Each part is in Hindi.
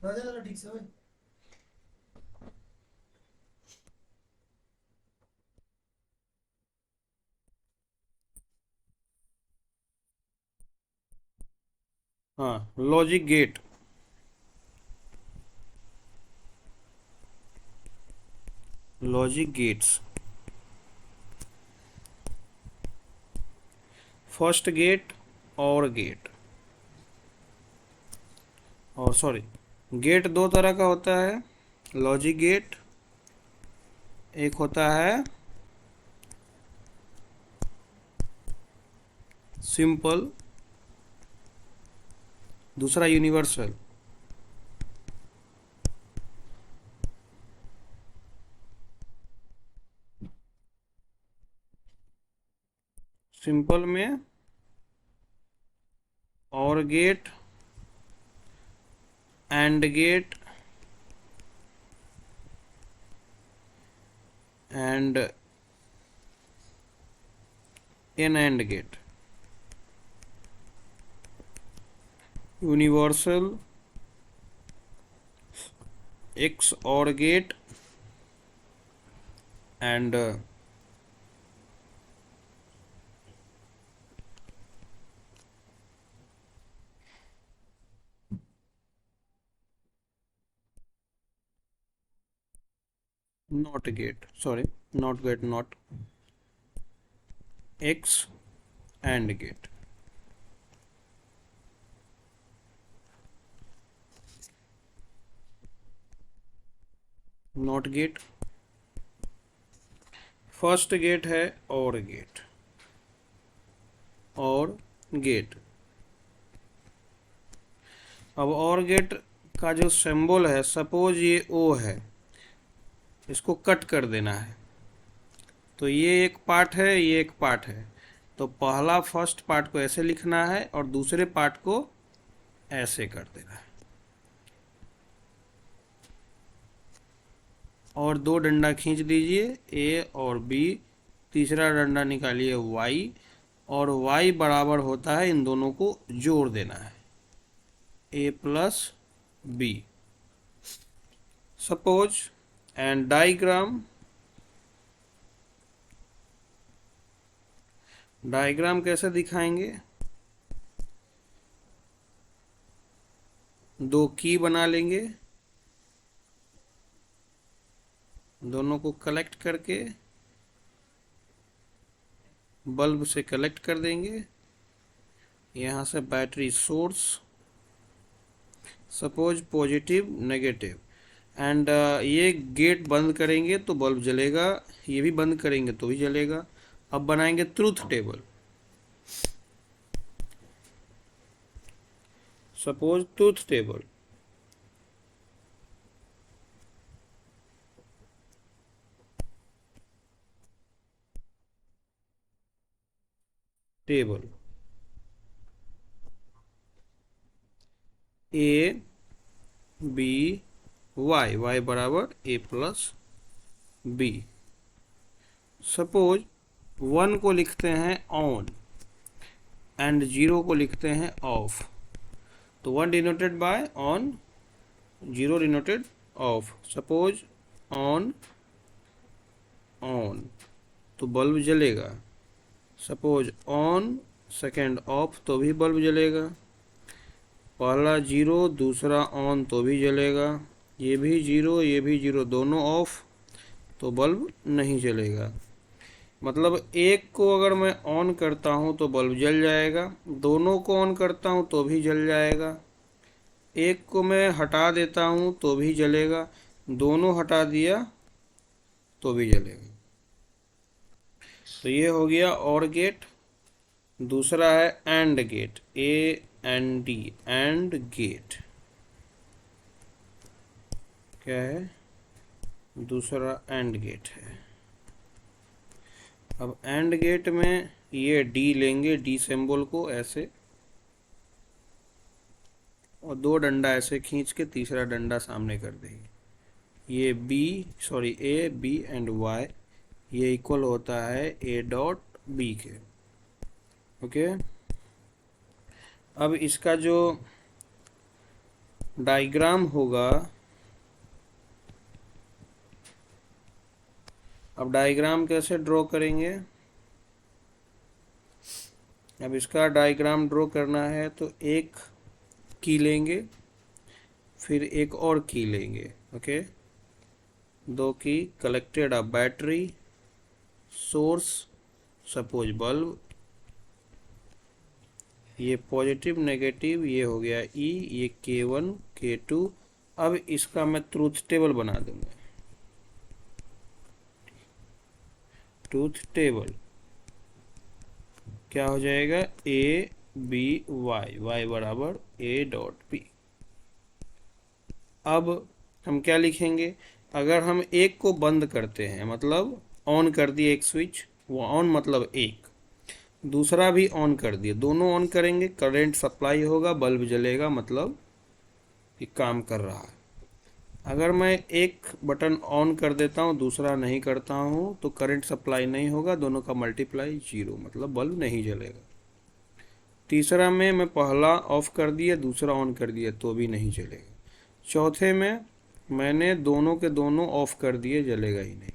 राजा लगा ठीक से भाई। हाँ, logic gate. Logic gates. First gate OR gate, और सॉरी, गेट दो तरह का होता है। लॉजिक गेट एक होता है सिंपल, दूसरा यूनिवर्सल। सिंपल में or gate, and gate, and N and gate. Universal XOR gate, and not gate, sorry, not gate, not X and gate. Not gate, first gate है और गेट, और गेट। अब और गेट का जो सिंबल है, सपोज ये ओ है, इसको कट कर देना है। तो ये एक पार्ट है, ये एक पार्ट है। तो पहला फर्स्ट पार्ट को ऐसे लिखना है और दूसरे पार्ट को ऐसे कर देना है। और दो डंडा खींच दीजिए, ए और बी। तीसरा डंडा निकालिए, वाई। और वाई बराबर होता है, इन दोनों को जोड़ देना है, A plus B. Suppose and diagram. Diagram कैसे दिखाएंगे? दो की बना लेंगे, दोनों को कलेक्ट करके बल्ब से कलेक्ट कर देंगे। यहाँ से battery source, suppose positive negative, and ये गेट बंद करेंगे तो बल्ब जलेगा, ये भी बंद करेंगे तो भी जलेगा। अब बनाएंगे truth table. Suppose truth table, table A B Y, Y बराबर A plus B. Suppose one को लिखते हैं ऑन एंड जीरो को लिखते हैं ऑफ। तो one denoted by on, zero denoted of. Suppose on, on, तो बल्ब जलेगा। सपोज ऑन, सेकेंड ऑफ, तो भी बल्ब जलेगा। पहला जीरो, दूसरा ऑन, तो भी जलेगा। ये भी जीरो, ये भी जीरो, दोनों ऑफ, तो बल्ब नहीं जलेगा। मतलब एक को अगर मैं ऑन करता हूँ तो बल्ब जल जाएगा, दोनों को ऑन करता हूँ तो भी जल जाएगा, एक को मैं हटा देता हूँ तो भी जलेगा, दोनों हटा दिया तो भी जलेगा। तो ये हो गया और गेट। दूसरा है AND gate, A N D, AND gate. क्या है? दूसरा एंड गेट है। अब एंड गेट में ये डी लेंगे, डी सिंबल को ऐसे, और दो डंडा ऐसे खींच के तीसरा डंडा सामने कर देंगे। ये B, sorry, A B and Y, ये इक्वल होता है ए डॉट बी के। ओके। अब इसका जो डायग्राम होगा, अब डायग्राम कैसे ड्रॉ करेंगे? अब इसका डायग्राम ड्रॉ करना है तो एक की लेंगे, फिर एक और की लेंगे, ओके। दो की, collected a battery, source suppose bulb, ये पॉजिटिव नेगेटिव, ये हो गया ई, ये K1 K2। अब इसका मैं ट्रूथ टेबल बना दूंगा। ट्रूथ टेबल क्या हो जाएगा? ए बी वाई, वाई बराबर ए डॉट बी। अब हम क्या लिखेंगे? अगर हम एक को बंद करते हैं, मतलब ऑन कर दिए एक स्विच, वो ऑन मतलब एक, दूसरा भी ऑन कर दिए, दोनों ऑन करेंगे, करंट सप्लाई होगा, बल्ब जलेगा, मतलब ये काम कर रहा है। अगर मैं एक बटन ऑन कर देता हूँ, दूसरा नहीं करता हूँ, तो करंट सप्लाई नहीं होगा, दोनों का मल्टीप्लाई 0, मतलब बल्ब नहीं जलेगा। तीसरा में मैं पहला ऑफ कर दिया, दूसरा ऑन कर दिया, तो भी नहीं जलेगा। चौथे में मैंने दोनों के दोनों ऑफ कर दिए, जलेगा ही नहीं।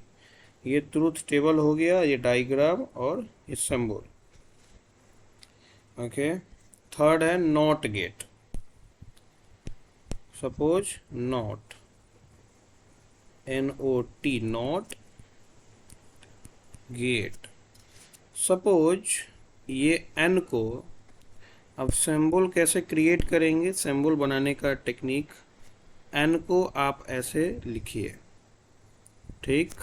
ये ट्रूथ टेबल हो गया, ये डायग्राम और ये सिंबल, ओके। थर्ड है not gate. Suppose not, NOT, not gate. Suppose ये n को, अब सिंबल कैसे क्रिएट करेंगे? सिंबल बनाने का टेक्निक, n को आप ऐसे लिखिए, ठीक।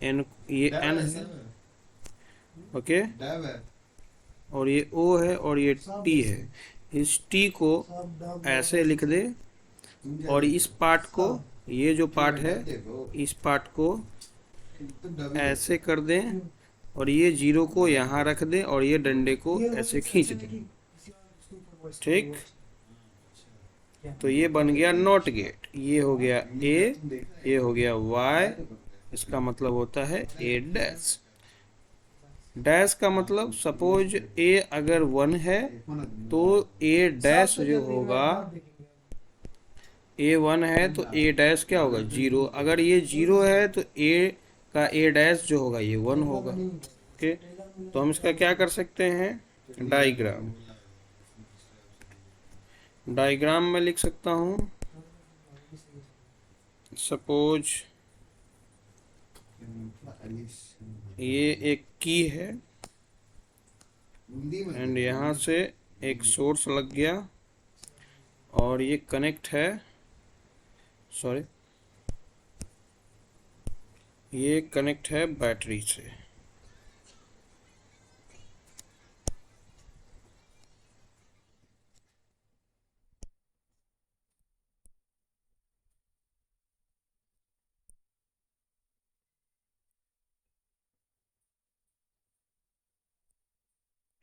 n, ये n है, ओके, और ये o है और ये t है। इस t को ऐसे लिख दे, और इस पार्ट को, ये जो पार्ट है, इस पार्ट को ऐसे कर दें, और ये 0 को यहाँ रख दें, और ये डंडे को ऐसे खींच दें, ठीक। तो ये बन गया नॉट गेट। ये हो गया ए, ये हो गया वाई, इसका मतलब होता है ए डैश। डैश का मतलब, सपोज ए अगर 1 है तो ए डैश जो होगा, ए 1 है तो ए डैश क्या होगा? 0। अगर ये 0 है तो ए का ए डैश जो होगा ये 1 होगा, ओके। तो हम इसका क्या कर सकते हैं? डायग्राम, डायग्राम में लिख सकता हूँ, सपोज ये एक की है, एंड यहाँ से एक सोर्स लग गया, और ये कनेक्ट है, सॉरी, ये कनेक्ट है बैटरी से।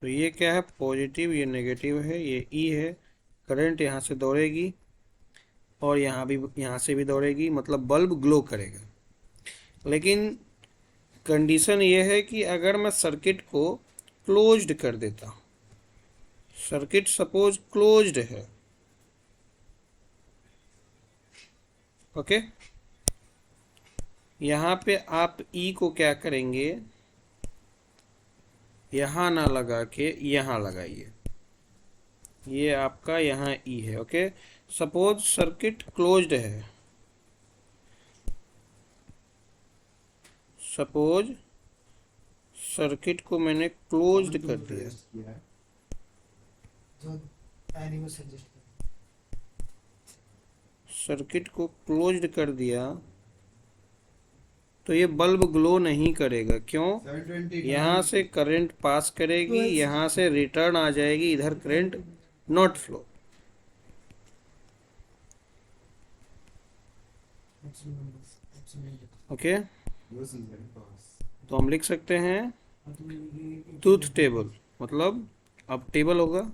तो ये क्या है? पॉजिटिव, ये नेगेटिव है, ये ई है। करंट यहाँ से दौड़ेगी, और यहाँ भी, यहाँ से भी दौड़ेगी, मतलब बल्ब ग्लो करेगा। लेकिन कंडीशन ये है कि अगर मैं सर्किट को क्लोज्ड कर देता हूँ, सर्किट सपोज क्लोज्ड है, ओके। यहाँ पे आप ई को क्या करेंगे? यहाँ ना लगा के यहाँ लगाइए, ये आपका यहाँ ई है, ओके। सपोज सर्किट क्लोज्ड है, सपोज सर्किट को मैंने क्लोज्ड कर दिया, सर्किट को क्लोज्ड कर दिया, तो ये बल्ब ग्लो नहीं करेगा। क्यों? यहाँ से करंट पास करेगी, यहाँ से रिटर्न आ जाएगी, इधर करंट नॉट फ्लो। ओके, तो हम लिख सकते हैं ट्रूथ टेबल, मतलब अब टेबल होगा,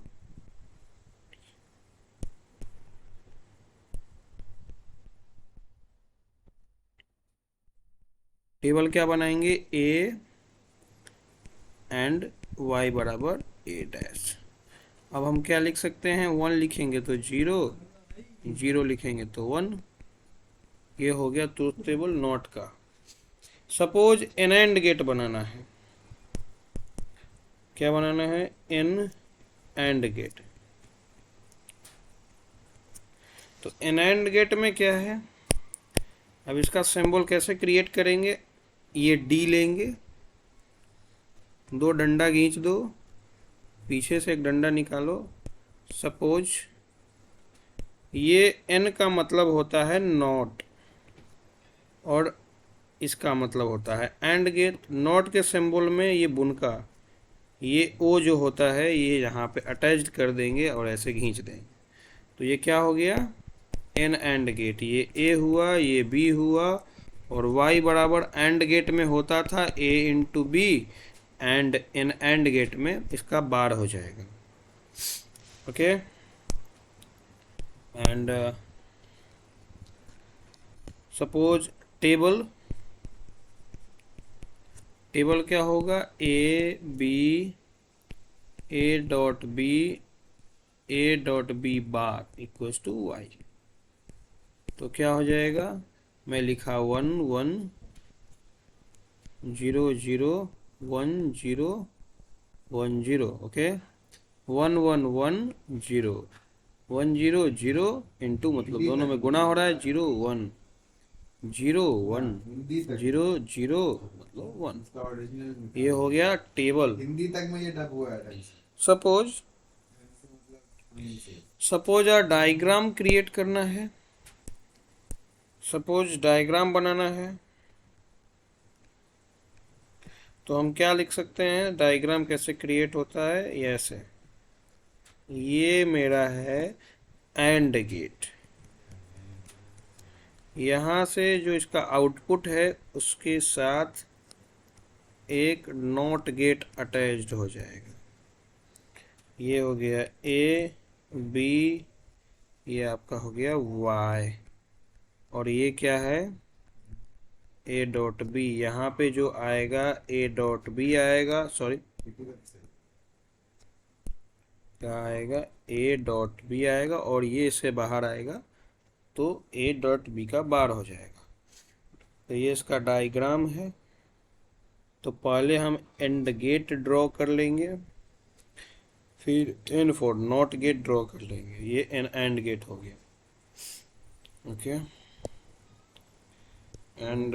टेबल क्या बनाएंगे? ए एंड वाई बराबर ए डैश। अब हम क्या लिख सकते हैं? 1 लिखेंगे तो 0, जीरो लिखेंगे तो 1। ये हो गया ट्रूथ टेबल नॉट का। सपोज एन एंड गेट बनाना है। क्या बनाना है? N and gate. तो एन एंड गेट में क्या है? अब इसका सिंबल कैसे क्रिएट करेंगे? ये डी लेंगे, दो डंडा खींच दो, पीछे से एक डंडा निकालो। सपोज ये एन का मतलब होता है नॉट और इसका मतलब होता है एंड गेट। नॉट के सिंबल में ये बुनका, ये ओ जो होता है ये यहाँ पे अटैच्ड कर देंगे और ऐसे खींच देंगे। तो ये क्या हो गया? N and gate. ये ए हुआ, ये बी हुआ, और वाई बराबर एंड गेट में होता था A into B, and NAND gate में इसका बार हो जाएगा। ओके, एंड सपोज टेबल क्या होगा? A B, A dot B bar equals to Y. तो क्या हो जाएगा? मैं लिखा 1 1 0 0 1 0 1 0। ओके, 1 1 1 0 1 0 0 इंटू, मतलब दोनों में गुणा हो रहा है। 0 1 0 1 0 0 मतलब 1। ये हो गया टेबल। हिंदी तक में ये डब हुआ है। सपोज डायग्राम क्रिएट करना है। सपोज डायग्राम बनाना है तो हम क्या लिख सकते हैं? डायग्राम कैसे क्रिएट होता है? ये ऐसे, ये मेरा है एंड गेट। यहाँ से जो इसका आउटपुट है उसके साथ एक नॉट गेट अटैच्ड हो जाएगा। ये हो गया ए बी, ये आपका हो गया वाई, और ये क्या है? A dot B. यहाँ पे जो आएगा ए डॉट बी आएगा, सॉरी क्या आएगा? ए डॉट बी आएगा, और ये इससे बाहर आएगा तो ए डॉट बी का बार हो जाएगा। तो ये इसका डायग्राम है। तो पहले हम एंड गेट ड्रॉ कर लेंगे, फिर N for NOT gate draw कर लेंगे। ये एन एंड गेट हो गया। Okay, and